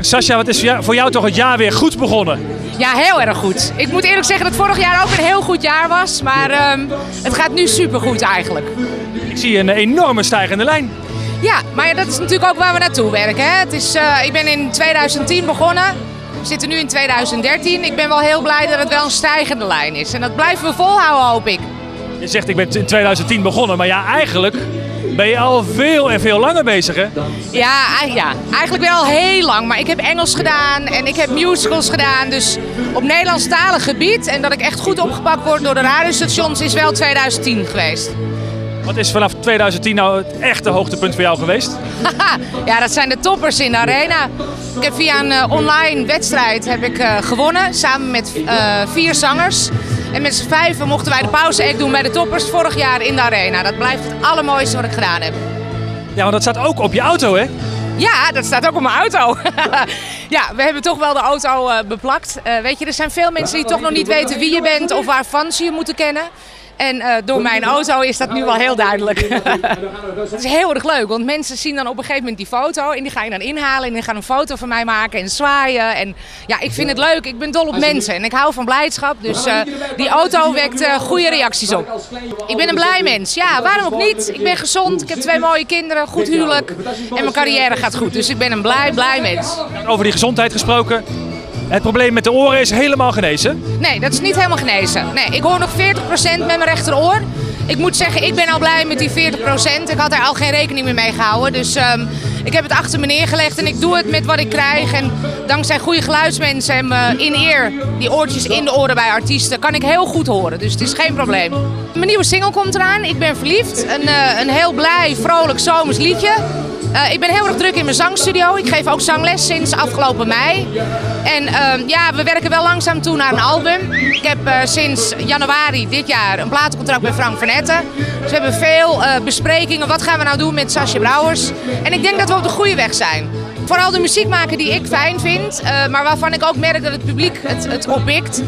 Sascha, wat is voor jou toch het jaar weer goed begonnen? Ja, heel erg goed. Ik moet eerlijk zeggen dat vorig jaar ook een heel goed jaar was. Maar het gaat nu supergoed eigenlijk. Ik zie een enorme stijgende lijn. Ja, maar ja, dat is natuurlijk ook waar we naartoe werken. Hè? Ik ben in 2010 begonnen. We zitten nu in 2013. Ik ben wel heel blij dat het wel een stijgende lijn is. En dat blijven we volhouden, hoop ik. Je zegt ik ben in 2010 begonnen, maar ja, eigenlijk ben je al veel en veel langer bezig, hè? Ja, eigenlijk wel heel lang. Maar ik heb Engels gedaan en ik heb musicals gedaan. Dus op Nederlandstalig gebied. En dat ik echt goed opgepakt word door de radiostations is wel 2010 geweest. Wat is vanaf 2010 nou het echte hoogtepunt voor jou geweest? Ja, dat zijn de toppers in de arena. Ik heb via een online wedstrijd gewonnen, samen met 4 zangers. En met z'n 5 mochten wij de pauze-act doen bij de toppers vorig jaar in de arena. Dat blijft het allermooiste wat ik gedaan heb. Ja, want dat staat ook op je auto, hè? Ja, dat staat ook op mijn auto. Ja, we hebben toch wel de auto beplakt. Weet je, er zijn veel mensen die toch nog niet weten wie je bent of waarvan ze je moeten kennen. En door mijn auto is dat nu wel heel duidelijk. Het is heel erg leuk, want mensen zien dan op een gegeven moment die foto en die ga je dan inhalen en die gaan een foto van mij maken en zwaaien. En ja, ik vind het leuk. Ik ben dol op mensen en ik hou van blijdschap. Dus die auto wekt goede reacties op. Ik ben een blij mens. Ja, waarom ook niet? Ik ben gezond, ik heb 2 mooie kinderen, goed huwelijk en mijn carrière gaat goed. Dus ik ben een blij mens. Over die gezondheid gesproken. Het probleem met de oren is helemaal genezen? Nee, dat is niet helemaal genezen. Nee, ik hoor nog 40% met mijn rechteroor. Ik moet zeggen, ik ben al blij met die 40%. Ik had er al geen rekening meer mee gehouden. Dus ik heb het achter me neergelegd en ik doe het met wat ik krijg. En dankzij goede geluidsmensen en in-ear, die oortjes in de oren bij artiesten, kan ik heel goed horen. Dus het is geen probleem. Mijn nieuwe single komt eraan. Ik ben verliefd. Een heel blij, vrolijk zomers liedje. Ik ben heel erg druk in mijn zangstudio. Ik geef ook zangles sinds afgelopen mei. En ja, we werken wel langzaam toe naar een album. Ik heb sinds januari dit jaar een platencontract bij Frank van Etten. Dus we hebben veel besprekingen. Wat gaan we nou doen met Sascha Brouwers? En ik denk dat we op de goede weg zijn. Vooral de muziek maken die ik fijn vind, maar waarvan ik ook merk dat het publiek het oppikt.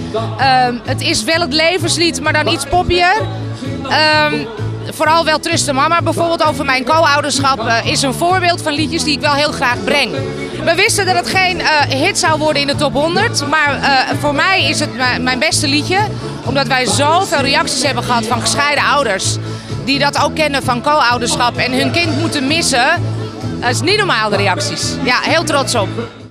Het is wel het levenslied, maar dan iets poppier. Vooral wel Trust de Mama, bijvoorbeeld over mijn co-ouderschap, is een voorbeeld van liedjes die ik wel heel graag breng. We wisten dat het geen hit zou worden in de top 100, maar voor mij is het mijn beste liedje. Omdat wij zoveel reacties hebben gehad van gescheiden ouders die dat ook kennen van co-ouderschap en hun kind moeten missen. Dat is niet normaal, de reacties. Ja, heel trots op.